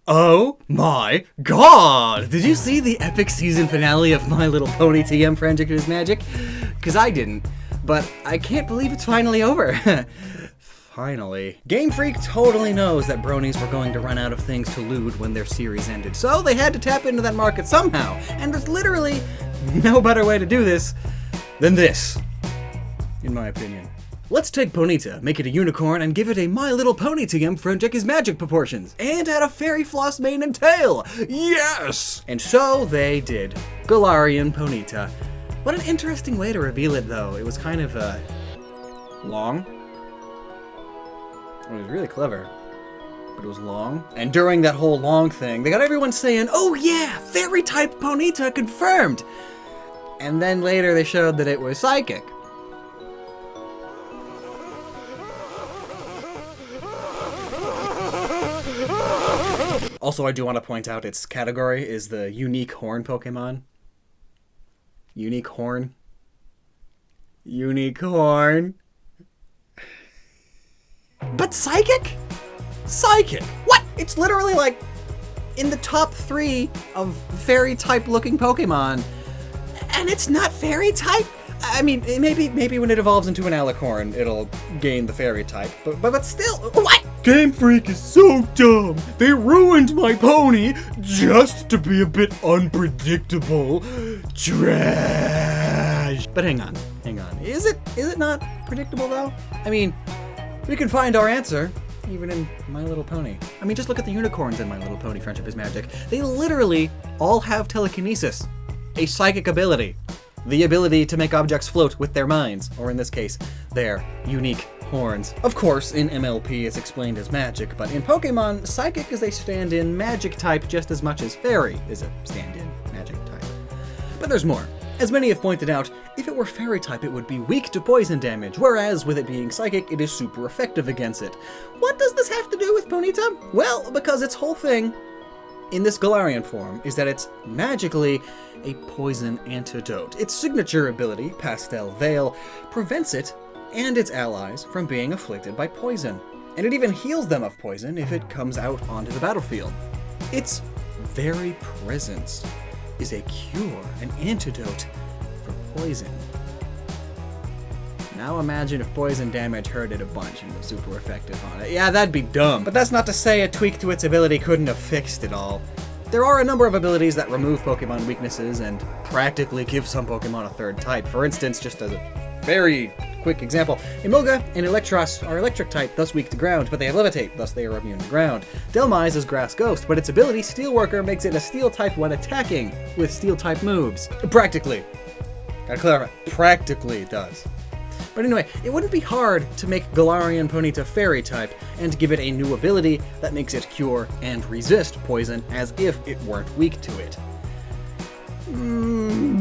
Oh my god! Did you see the epic season finale of My Little Pony TM Frantic Is Magic? Cause I didn't, but I can't believe it's finally over. Finally. Game Freak totally knows that bronies were going to run out of things to loot when their series ended, so they had to tap into that market somehow, and there's literally no better way to do this than this, in my opinion. Let's take Ponyta, make it a unicorn, and give it a My Little Pony TM Frantic Is Magic proportions, and add a fairy floss mane and tail! Yes! And so they did. Galarian Ponyta. What an interesting way to reveal it, though. It was kind of, long. It was really clever, but it was long. And during that whole long thing, they got everyone saying, "Oh yeah, fairy-type Ponyta confirmed!" And then later they showed that it was psychic. Also, I do want to point out its category is the unique horn Pokemon. Unique horn. Unique horn. But psychic? Psychic. What? It's literally like in the top 3 of fairy-type looking Pokemon. And it's not fairy-type? I mean, maybe when it evolves into an alicorn, it'll gain the fairy type. But still, what? Game Freak is so dumb. They ruined my pony just to be a bit unpredictable. Trash. But hang on. Is it not predictable though? I mean, we can find our answer even in My Little Pony. I mean, just look at the unicorns in My Little Pony Friendship is Magic. They literally all have telekinesis, a psychic ability. The ability to make objects float with their minds, or in this case, their unique horns. Of course, in MLP it's explained as magic, but in Pokemon, psychic is a stand-in magic type just as much as fairy is a stand-in magic type. But there's more. As many have pointed out, if it were fairy type it would be weak to poison damage, whereas with it being psychic it is super effective against it. What does this have to do with Ponyta? Well, because its whole thing in this Galarian form is that it's magically a poison antidote. Its signature ability, Pastel Veil, prevents it and its allies from being afflicted by poison. And it even heals them of poison if it comes out onto the battlefield. Its very presence is a cure, an antidote for poison. Now imagine if poison damage hurt it a bunch and was super effective on it. Yeah, that'd be dumb. But that's not to say a tweak to its ability couldn't have fixed it all. There are a number of abilities that remove Pokemon weaknesses and practically give some Pokemon a third type. For instance, just as a very quick example, Emolga and Electros are electric type, thus weak to ground, but they have Levitate, thus they are immune to ground. Delmise is Grass Ghost, but its ability, Steelworker, makes it a Steel type when attacking with Steel type moves. Practically. Gotta clarify, practically it does. But anyway, it wouldn't be hard to make Galarian Ponyta fairy type and give it a new ability that makes it cure and resist poison as if it weren't weak to it.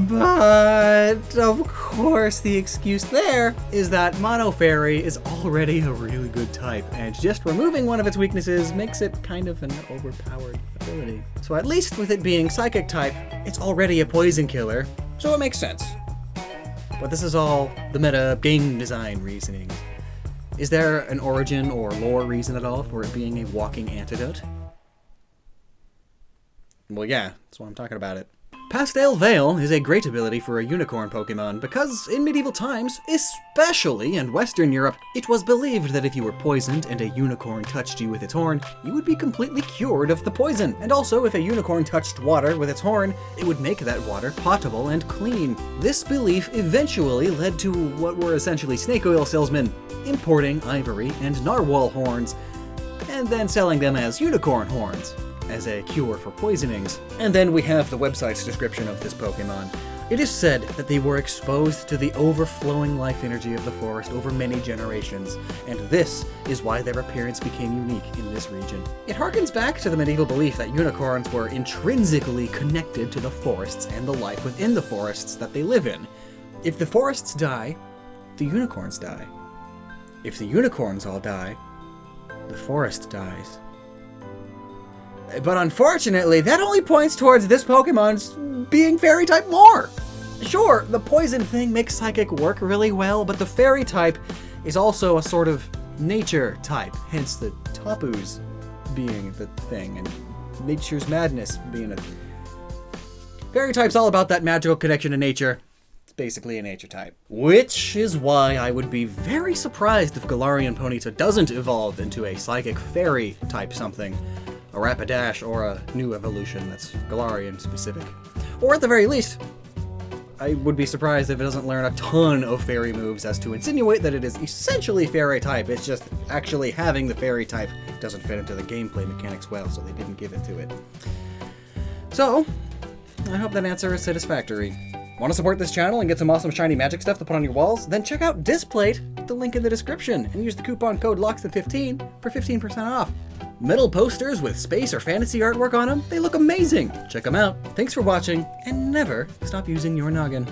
But of course the excuse there is that Mono Fairy is already a really good type, and just removing one of its weaknesses makes it kind of an overpowered ability. So at least with it being psychic type, it's already a poison killer, so it makes sense. But this is all the meta game design reasoning. Is there an origin or lore reason at all for it being a walking antidote? Well, yeah, that's why I'm talking about it. Pastel Veil is a great ability for a unicorn Pokemon because in medieval times, especially in Western Europe, it was believed that if you were poisoned and a unicorn touched you with its horn, you would be completely cured of the poison. And also, if a unicorn touched water with its horn, it would make that water potable and clean. This belief eventually led to what were essentially snake oil salesmen importing ivory and narwhal horns, and then selling them as unicorn horns as a cure for poisonings. And then we have the website's description of this Pokemon. It is said that they were exposed to the overflowing life energy of the forest over many generations, and this is why their appearance became unique in this region. It harkens back to the medieval belief that unicorns were intrinsically connected to the forests and the life within the forests that they live in. If the forests die, the unicorns die. If the unicorns all die, the forest dies. But unfortunately, that only points towards this Pokemon's being fairy type more. Sure, the poison thing makes psychic work really well, but the fairy type is also a sort of nature type, hence the Tapu's being the thing, and nature's madness being a... Fairy type's all about that magical connection to nature. It's basically a nature type. Which is why I would be very surprised if Galarian Ponyta doesn't evolve into a psychic fairy type something. A Rapidash or a new evolution that's Galarian specific. Or at the very least, I would be surprised if it doesn't learn a ton of fairy moves as to insinuate that it is essentially fairy type. It's just actually having the fairy type doesn't fit into the gameplay mechanics well, so they didn't give it to it. So, I hope that answer is satisfactory. Want to support this channel and get some awesome shiny magic stuff to put on your walls? Then check out Displate, the link in the description, and use the coupon code Lockstin15 for 15% off. Metal posters with space or fantasy artwork on them, they look amazing! Check them out. Thanks for watching, and never stop using your noggin.